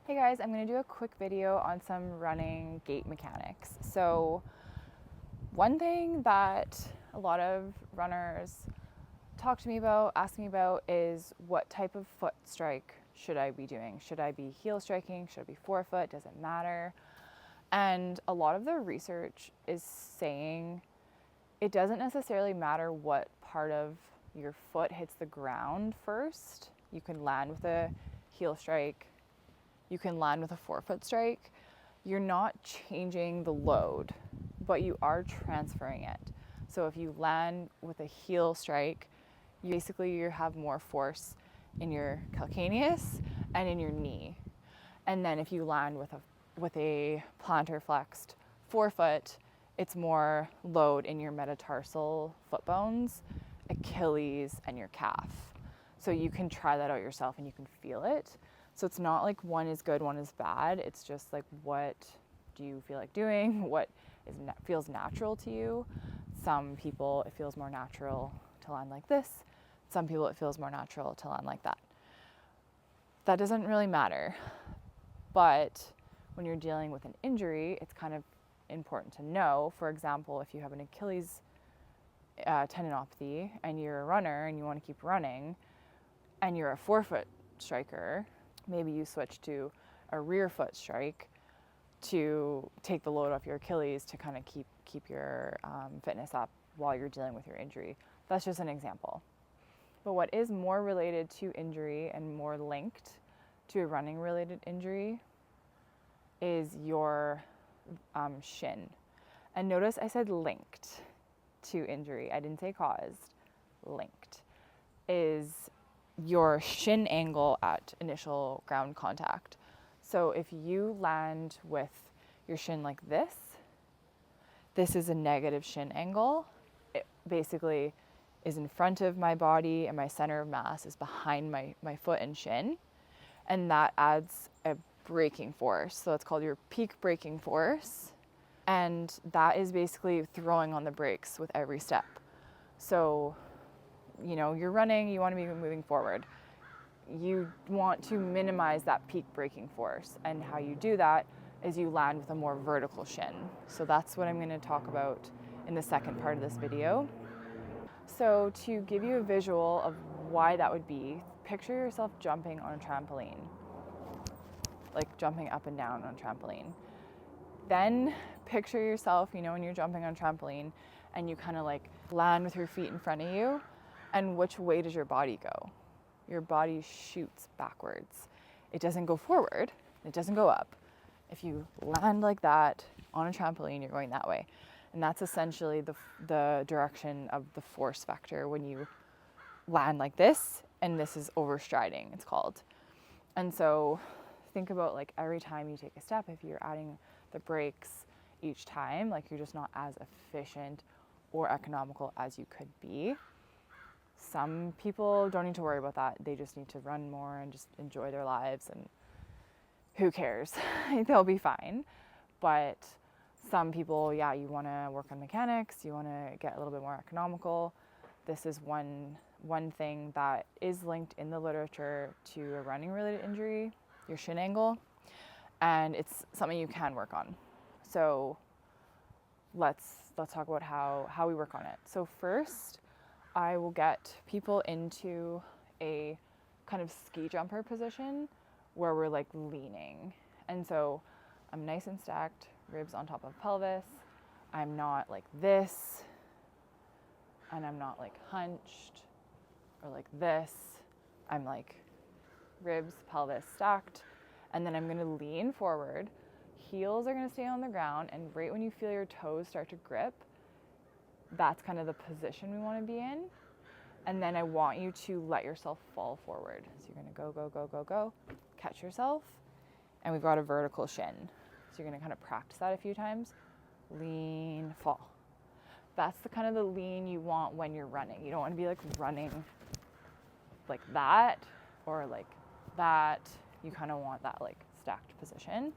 Hey guys, I'm going to do a quick video on some running gait mechanics. So one thing that a lot of runners talk to me about, ask me about, is what type of foot strike should I be doing? Should I be heel striking? Should I be forefoot? Does it matter? And a lot of the research is saying it doesn't necessarily matter what part of your foot hits the ground first. You can land with a heel strike. You can land with a forefoot strike. You're not changing the load, but you are transferring it. So if you land with a heel strike, you have more force in your calcaneus and in your knee. And then if you land with a plantar flexed forefoot, it's more load in your metatarsal foot bones, Achilles, and your calf. So you can try that out yourself and you can feel it. So it's not like one is good, one is bad. It's just like, what do you feel like doing? What feels natural to you? Some people, it feels more natural to land like this. Some people, it feels more natural to land like that. That doesn't really matter. But when you're dealing with an injury, it's kind of important to know. For example, if you have an Achilles tendinopathy and you're a runner and you want to keep running and you're a forefoot striker, maybe you switch to a rear foot strike to take the load off your Achilles to kind of keep your fitness up while you're dealing with your injury. That's just an example. But what is more related to injury and more linked to a running related injury is your shin. And notice I said linked to injury. I didn't say caused. Linked is your shin angle at initial ground contact. So if you land with your shin like this is a negative shin angle. It basically is in front of my body and my center of mass is behind my foot and shin. And that adds a braking force. So it's called your peak braking force. And that is basically throwing on the brakes with every step. So you're running, you want to be moving forward. You want to minimize that peak braking force. And how you do that is you land with a more vertical shin. So that's what I'm going to talk about in the second part of this video. So to give you a visual of why that would be, picture yourself jumping on a trampoline, like jumping up and down on a trampoline. Then picture yourself, when you're jumping on a trampoline and you kind of like land with your feet in front of you. And which way does your body go? Your body shoots backwards. It doesn't go forward. It doesn't go up. If you land like that on a trampoline, you're going that way. And that's essentially the direction of the force vector when you land like this, and this is overstriding, it's called. And so think about like every time you take a step, if you're adding the brakes each time, like you're just not as efficient or economical as you could be. Some people don't need to worry about that. They just need to run more and just enjoy their lives, and who cares? They'll be fine. But some people, you want to work on mechanics, you want to get a little bit more economical. This is one thing that is linked in the literature to a running related injury, your shin angle, and it's something you can work on. So let's talk about how we work on it. So first, I will get people into a kind of ski jumper position where we're like leaning. And so I'm nice and stacked, ribs on top of pelvis. I'm not like this, and I'm not like hunched or like this. I'm like ribs, pelvis stacked. And then I'm going to lean forward. Heels are going to stay on the ground. And right when you feel your toes start to grip, that's kind of the position we want to be in. And then I want you to let yourself fall forward. So you're going to go, go, go, go, go, catch yourself. And we've got a vertical shin. So you're going to kind of practice that a few times. Lean, fall. That's the kind of the lean you want when you're running. You don't want to be like running like that or like that. You kind of want that like stacked position.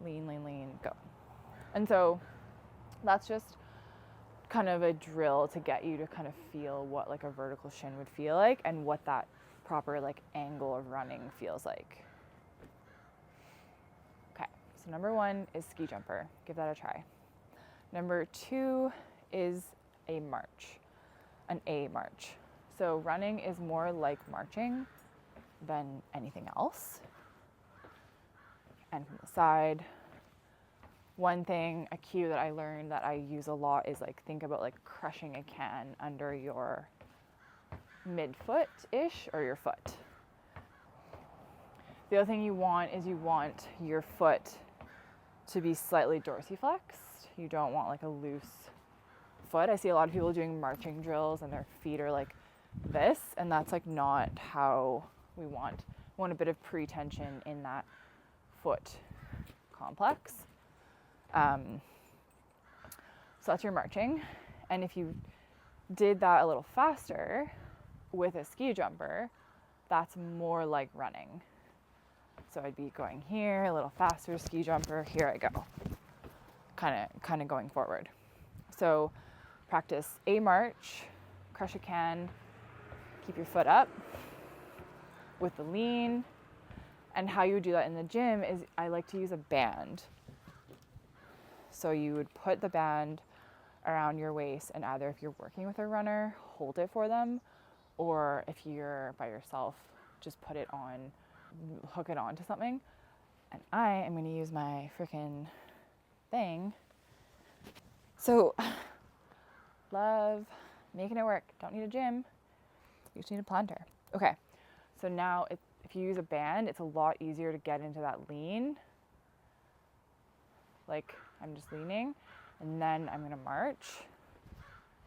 Lean, lean, lean, go. And so that's just kind of a drill to get you to kind of feel what like a vertical shin would feel like and what that proper like angle of running feels like. So number 1 is ski jumper. Give that a try. Number 2 is a march, an A march. So running is more like marching than anything else. And from the side, one thing, a cue that I learned that I use a lot is like, think about like crushing a can under your midfoot-ish or your foot. The other thing you want is you want your foot to be slightly dorsiflexed. You don't want like a loose foot. I see a lot of people doing marching drills and their feet are like this, and that's like not how we want. We want a bit of pre-tension in that foot complex. So that's your marching. And if you did that a little faster with a ski jumper, that's more like running. So I'd be going here, a little faster, ski jumper, here I go. Kind of going forward. So practice a march, crush a can, keep your foot up with the lean. And how you would do that in the gym is I like to use a band. So you would put the band around your waist, and either if you're working with a runner, hold it for them, or if you're by yourself, just put it on, hook it onto something. And I am going to use my freaking thing. So love making it work. Don't need a gym. You just need a planter. Okay. So now if you use a band, it's a lot easier to get into that lean. Like I'm just leaning, and then I'm going to march,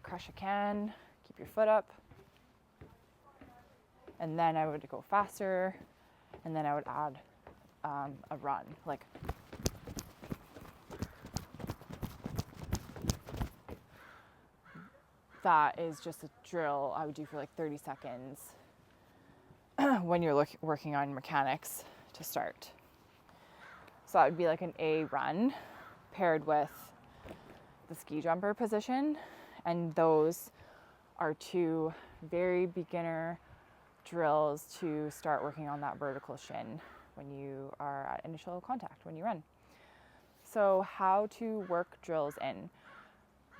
crush a can, keep your foot up. And then I would go faster, and then I would add a run, like that is just a drill I would do for like 30 seconds when you're working on mechanics to start. So that would be like an A run paired with the ski jumper position, and those are 2 very beginner drills to start working on that vertical shin when you are at initial contact, when you run. So how to work drills in.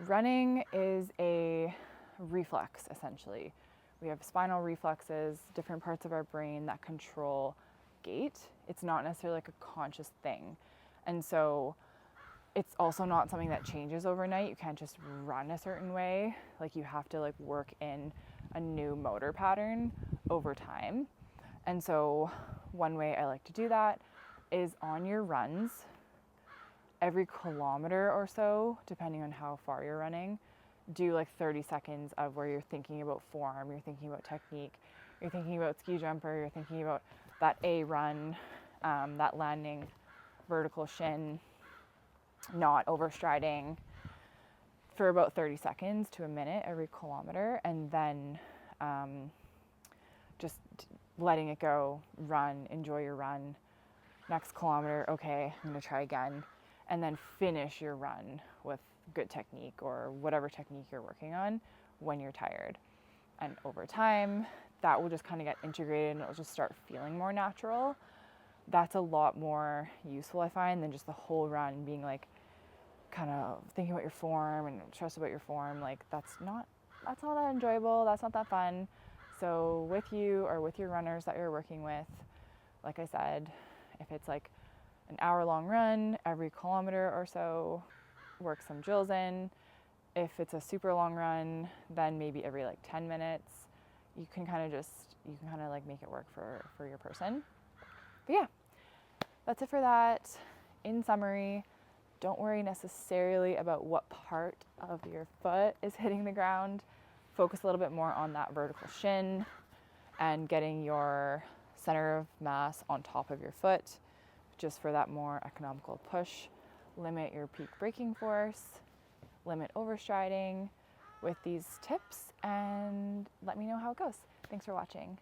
Running is a reflex, essentially. We have spinal reflexes, different parts of our brain that control gait. It's not necessarily like a conscious thing. And so it's also not something that changes overnight. You can't just run a certain way. Like you have to like work in a new motor pattern over time. And so one way I like to do that is on your runs, every kilometer or so, depending on how far you're running, do like 30 seconds of where you're thinking about form, you're thinking about technique, you're thinking about ski jumper, you're thinking about that A run, that landing vertical shin, not overstriding, for about 30 seconds to a minute every kilometer, and then just letting it go, run, enjoy your run. Next kilometer, okay, I'm gonna try again, and then finish your run with good technique or whatever technique you're working on when you're tired. And over time, that will just kind of get integrated and it'll just start feeling more natural. That's a lot more useful, I find, than just the whole run being like kind of thinking about your form and stressed about your form. Like that's not that enjoyable, that's not that fun. So with you or with your runners that you're working with, like I said, if it's like an hour-long run every kilometer or so, work some drills in. If it's a super long run, then maybe every like 10 minutes. You can kind of like make it work for your person. But yeah, that's it for that. In summary, don't worry necessarily about what part of your foot is hitting the ground. Focus a little bit more on that vertical shin and getting your center of mass on top of your foot, just for that more economical push. Limit your peak braking force, limit overstriding with these tips, and let me know how it goes. Thanks for watching.